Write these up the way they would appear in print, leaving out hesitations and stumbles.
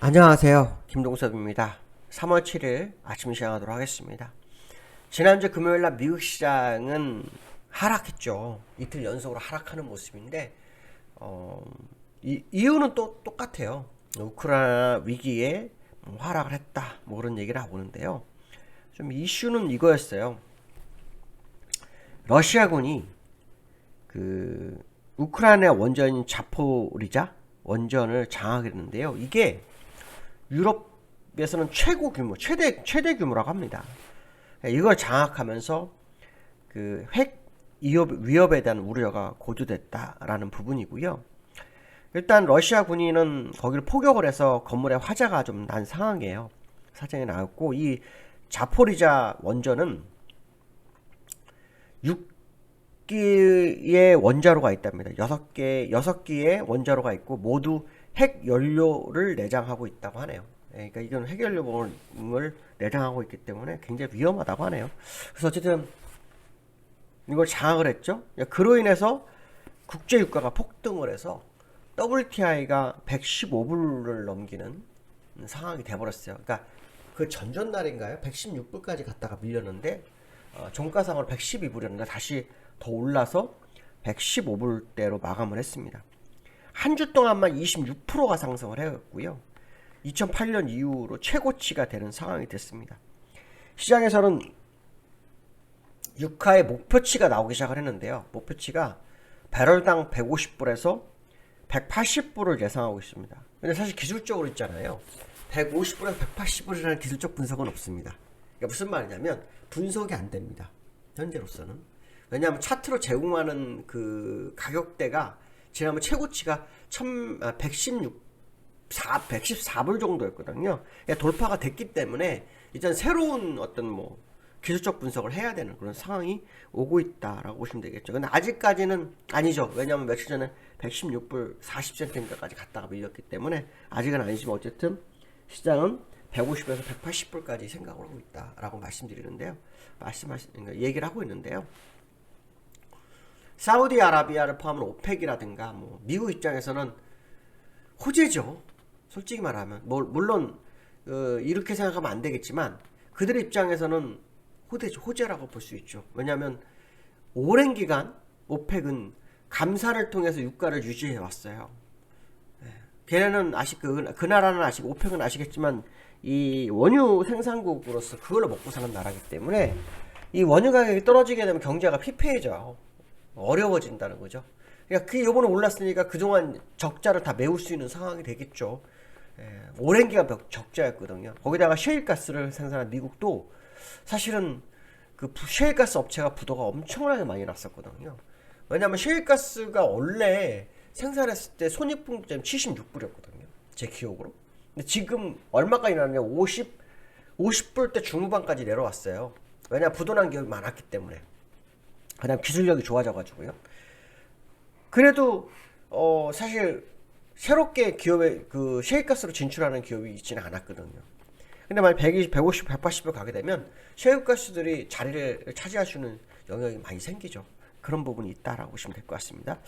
안녕하세요. 김동섭입니다. 3월 7일 아침 시작하도록 하겠습니다. 지난주 금요일날 미국 시장은 하락했죠. 이틀 연속으로 하락하는 모습인데 이유는 또 똑같아요. 우크라이나 위기에 하락을 했다, 뭐 그런 얘기를 하고 있는데요. 좀 이슈는 이거였어요. 러시아군이 그 우크라이나 원전인 자포리자 원전을 장악했는데요. 이게 유럽에서는 최고 규모, 최대 규모라고 합니다. 이걸 장악하면서 그 핵 위협에 대한 우려가 고조됐다라는 부분이고요. 일단 러시아 군인은 거기를 포격을 해서 건물에 화재가 좀 난 상황이에요. 사정이 나왔고, 이 자포리자 원전은 6기의 원자로가 있답니다. 6기의 원자로가 있고 모두 핵 연료를 내장하고 있다고 하네요. 그러니까 이건 핵 연료를 내장하고 있기 때문에 굉장히 위험하다고 하네요. 그래서 어쨌든 이걸 장악을 했죠. 그로 인해서 국제 유가가 폭등을 해서 WTI가 115불을 넘기는 상황이 돼버렸어요. 그러니까 그 전전날인가요? 116불까지 갔다가 밀렸는데 종가상으로 112불이었는데 다시 더 올라서 115불대로 마감을 했습니다. 한 주 동안만 26%가 상승을 해왔고요. 2008년 이후로 최고치가 되는 상황이 됐습니다. 시장에서는 유가의 목표치가 나오기 시작을 했는데요. 목표치가 배럴당 150불에서 180불을 예상하고 있습니다. 근데 사실 기술적으로 있잖아요. 150불에서 180불이라는 기술적 분석은 없습니다. 그러니까 무슨 말이냐면 분석이 안 됩니다. 현재로서는. 왜냐하면 차트로 제공하는 그 가격대가 지난번 최고치가 114불 정도였거든요. 그러니까 돌파가 됐기 때문에 이제 새로운 어떤 뭐 기술적 분석을 해야 되는 그런 상황이 오고 있다라고 보시면 되겠죠. 근데 아직까지는 아니죠. 왜냐하면 며칠 전에 116불 40센트까지 갔다가 밀렸기 때문에 아직은 아니지만 어쨌든 시장은 150에서 180불까지 생각을 하고 있다라고 말씀드리는데요. 얘기를 하고 있는데요. 사우디아라비아를 포함한 오펙이라든가 뭐 미국 입장에서는 호재죠. 솔직히 말하면 물론 이렇게 생각하면 안 되겠지만 그들 입장에서는 호재라고 볼 수 있죠. 왜냐하면 오랜 기간 오펙은 감산을 통해서 유가를 유지해 왔어요. 걔네는 그 나라는 오펙은 아시겠지만 이 원유 생산국으로서 그걸로 먹고 사는 나라이기 때문에 이 원유 가격이 떨어지게 되면 경제가 피폐해져. 어려워진다는 거죠. 그러니까 그 요번에 올랐으니까 그동안 적자를 다 메울 수 있는 상황이 되겠죠. 오랜 기간 적자였거든요. 거기다가 셰일가스를 생산한 미국도 사실은 그 셰일가스 업체가 부도가 엄청나게 많이 났었거든요. 왜냐하면 셰일가스가 원래 생산했을 때 손익분기점이 76불이었거든요. 제 기억으로. 근데 지금 얼마까지 나왔냐? 50불대 중후반까지 내려왔어요. 왜냐하면 부도난 기업이 많았기 때문에. 그다음 기술력이 좋아져가지고요. 그래도 사실 새롭게 기업에 그 셰일가스로 진출하는 기업이 있지는 않았거든요. 근데 만약 120, 150, 180을 가게 되면 셰일가스들이 자리를 차지할 수 있는 영역이 많이 생기죠. 그런 부분이 있다라고 보시면 될 것 같습니다.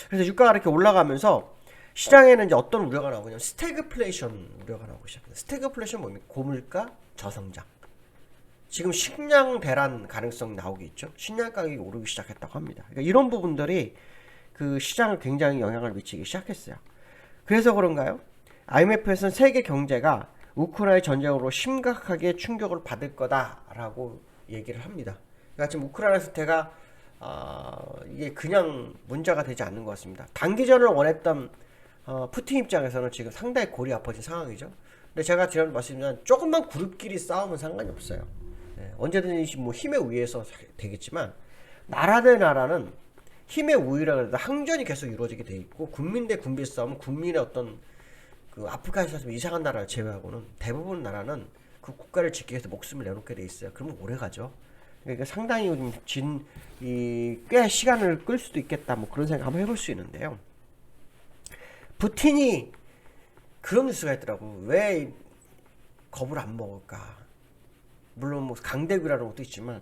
그래서 유가가 이렇게 올라가면서 시장에는 이제 어떤 우려가 나오냐면 스태그플레이션 우려가 나오고 시작해요. 스태그플레이션 뭡니까? 고물가, 저성장. 지금 식량 대란 가능성이 나오고 있죠. 식량 가격이 오르기 시작했다고 합니다. 그러니까 이런 부분들이 그 시장을 굉장히 영향을 미치기 시작했어요. 그래서 그런가요? IMF에서는 세계 경제가 우크라이나 전쟁으로 심각하게 충격을 받을 거다라고 얘기를 합니다. 그러니까 지금 우크라이나 사태가 이게 그냥 문제가 되지 않는 것 같습니다. 단기전을 원했던 푸틴 입장에서는 지금 상당히 골이 아파진 상황이죠. 근데 제가 지난번에 말씀드린 조금만 그룹끼리 싸우면 상관이 없어요. 언제든지 뭐 힘의 우위에서 되겠지만 나라 대 나라는 힘의 우위라 해도 항전이 계속 이루어지게 돼 있고 국민 대 국민 싸움은 국민의 어떤 그 아프가니스탄 이상한 나라를 제외하고는 대부분 나라는 그 국가를 지키기 위해서 목숨을 내놓게 돼 있어요. 그러면 오래 가죠. 그러니까 상당히 꽤 시간을 끌 수도 있겠다. 뭐 그런 생각 한번 해볼 수 있는데요. 푸틴이 그런 뉴스가 있더라고. 왜 겁을 안 먹을까? 물론 뭐 강대국이라는 것도 있지만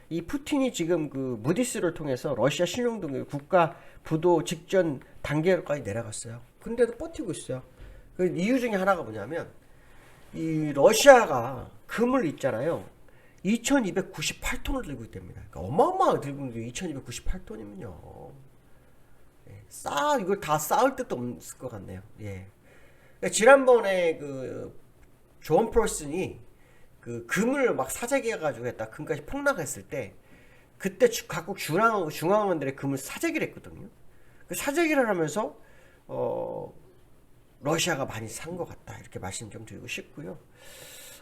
이 푸틴이 지금 그 무디스를 통해서 러시아 신용등급 국가 부도 직전 단계까지 내려갔어요. 근데도 버티고 있어요. 그 이유 중에 하나가 뭐냐면 이 러시아가 금을 있잖아요. 2298톤을 들고 있답니다. 그러니까 어마어마하게 들고 있는데 2298톤이면요. 이걸 다 쌓을 뜻도 없을 것 같네요. 예. 그러니까 지난번에 그 존 폴슨이 그 금을 막 사재기해가지고 했다. 금값이 폭락했을 때 그때 각국 중앙원들의 금을 사재기를 했거든요. 그 사재기를 하면서 러시아가 많이 산 것 같다. 이렇게 말씀 좀 드리고 싶고요.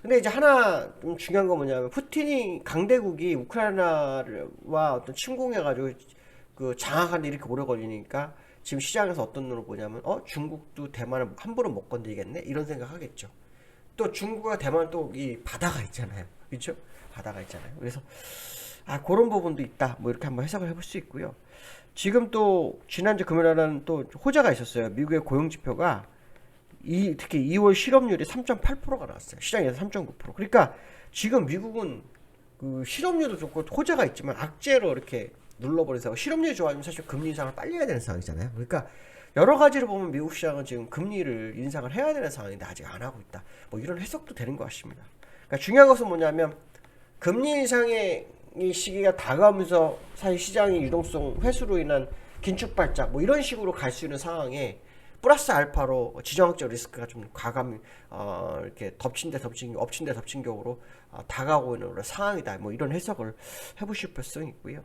근데 이제 하나 좀 중요한 건 뭐냐면 푸틴이 강대국이 우크라이나와 어떤 침공해가지고 그 장악하는데 이렇게 오래 걸리니까 지금 시장에서 어떤 눈으로 보냐면 중국도 대만을 함부로 못 건드리겠네 이런 생각 하겠죠. 또 중국과 대만 또 이 바다가 있잖아요. 그렇죠? 바다가 있잖아요. 그래서 그런 부분도 있다. 뭐 이렇게 한번 해석을 해볼 수 있고요. 지금 또 지난주 금요일에는 또 호재가 있었어요. 미국의 고용 지표가 특히 2월 실업률이 3.8%가 나왔어요. 시장에서 3.9%. 그러니까 지금 미국은 그 실업률도 좋고 호재가 있지만 악재로 이렇게 눌러버려서 실업률이 좋아지면 사실 금리 인상을 빨리 해야 되는 상황이잖아요. 그러니까 여러 가지로 보면 미국 시장은 지금 금리를 인상을 해야 되는 상황인데 아직 안 하고 있다. 뭐 이런 해석도 되는 것 같습니다. 그러니까 중요한 것은 뭐냐면 금리 인상의 이 시기가 다가오면서 사실 시장의 유동성 회수로 인한 긴축 발작 뭐 이런 식으로 갈 수 있는 상황에 플러스 알파로 지정학적 리스크가 좀 과감히 이렇게 엎친 데 덮친 격으로 다가오고 있는 그런 상황이다. 뭐 이런 해석을 해보실 필요성이 있고요.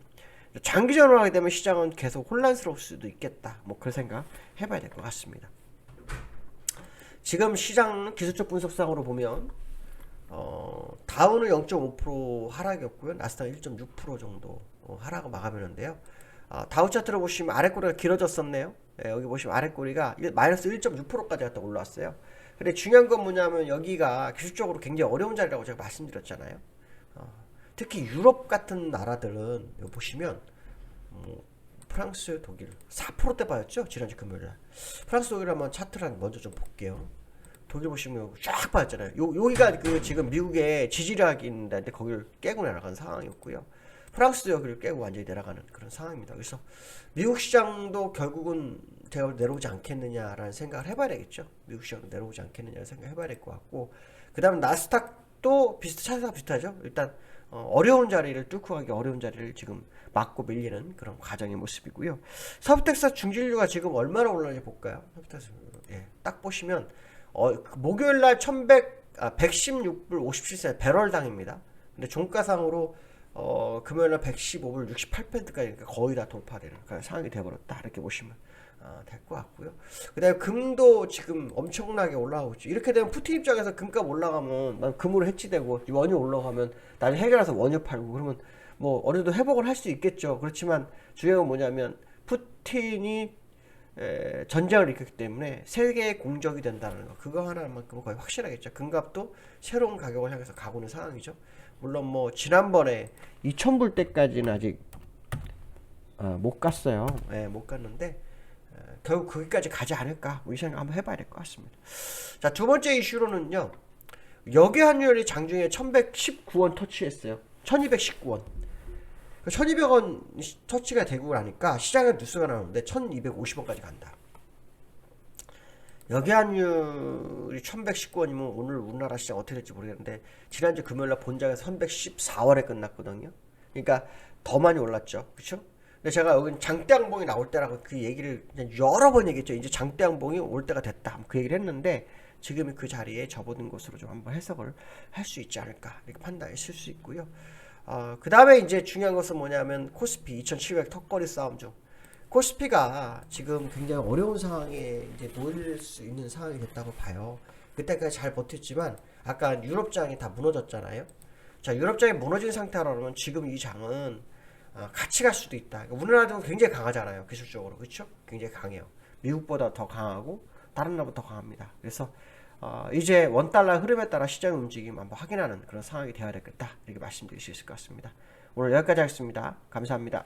장기전으로 하게 되면 시장은 계속 혼란스러울 수도 있겠다. 뭐 그런 생각 해봐야 될 것 같습니다. 지금 시장 기술적 분석상으로 보면 다우는 0.5% 하락이었고요. 나스닥은 1.6% 정도 하락을 마감했는데요. 다우 차트를 보시면 아랫꼬리가 길어졌었네요. 네, 여기 보시면 아랫꼬리가 마이너스 1.6%까지 갔다 올라왔어요. 근데 중요한 건 뭐냐면 여기가 기술적으로 굉장히 어려운 자리라고 제가 말씀드렸잖아요. 특히 유럽 같은 나라들은 여기 보시면 프랑스, 독일 4%대 빠졌죠? 지난주 금요일날. 프랑스, 독일 한번 차트를 먼저 좀 볼게요. 독일 보시면 쫙 빠졌잖아요. 여기가 그 지금 미국의 지지력이 있는데 거기를 깨고 내려간 상황이었고요. 프랑스도 여기를 깨고 완전히 내려가는 그런 상황입니다. 그래서 미국 시장도 결국은 제가 내려오지 않겠느냐라는 생각을 해봐야 되겠죠. 미국 시장도 내려오지 않겠느냐라는 생각을 해봐야 될 것 같고, 그 다음 나스닥도 차트가 비슷하죠. 일단 어려운 자리를 뚫고 가기 어려운 자리를 지금 맞고 밀리는 그런 과정의 모습이고요. 서브텍사스 중진류가 지금 얼마나 올라가는지 볼까요? 서브텍사스 딱 보시면 목요일날 116불 57세 배럴당입니다. 근데 종가상으로 금요일날 115불 68펜트까지 그러니까 거의 다 돌파되는 그런 상황이 되어버렸다. 이렇게 보시면 될 것 같고요. 그 다음에 금도 지금 엄청나게 올라가고 있죠. 이렇게 되면 푸틴 입장에서 금값 올라가면 난 금으로 해치되고 원유 올라가면 나중에 해결해서 원유 팔고 그러면 뭐 어느 정도 회복을 할 수 있겠죠. 그렇지만 중요한 건 뭐냐면 푸틴이 전쟁을 일으켰기 때문에 세계의 공적이 된다는 거 그거 하나만큼은 거의 확실하겠죠. 금값도 새로운 가격을 향해서 가고 있는 상황이죠. 물론 뭐 지난번에 2000불 때까지는 아직 못 갔어요. 못 갔는데 결국 거기까지 가지 않을까 뭐 이 생각 한번 해봐야 될 것 같습니다. 자, 두 번째 이슈로는요. 역외 환율이 장중에 1119원 터치했어요. 1219원. 1200원 터치가 되고 나니까 시장에 뉴스가 나오는데 1250원까지 간다. 역외 환율이 1119원이면 오늘 우리나라 시장 어떻게 될지 모르겠는데 지난주 금요일날 본장에서 1114원에 끝났거든요. 그러니까 더 많이 올랐죠. 그쵸? 근데 제가 여기 장대양봉이 나올 때라고 그 얘기를 여러 번 얘기했죠. 이제 장대양봉이 올 때가 됐다. 그 얘기를 했는데 지금 그 자리에 접어든 것으로 좀 한번 해석을 할 수 있지 않을까 이렇게 판단했을 수 있고요. 그 다음에 이제 중요한 것은 뭐냐면 코스피 2700 턱걸이 싸움 중 코스피가 지금 굉장히 어려운 상황에 이제 놓일 수 있는 상황이 됐다고 봐요. 그때까지 잘 버텼지만 아까 유럽장이 다 무너졌잖아요. 자, 유럽장이 무너진 상태라면 지금 이 장은 같이 갈 수도 있다. 그러니까 우리나라도 굉장히 강하잖아요. 기술적으로. 그렇죠? 굉장히 강해요. 미국보다 더 강하고 다른 나라보다 더 강합니다. 그래서 이제 원달러 흐름에 따라 시장 움직임 한번 확인하는 그런 상황이 되어야 되겠다. 이렇게 말씀드릴 수 있을 것 같습니다. 오늘 여기까지 하겠습니다. 감사합니다.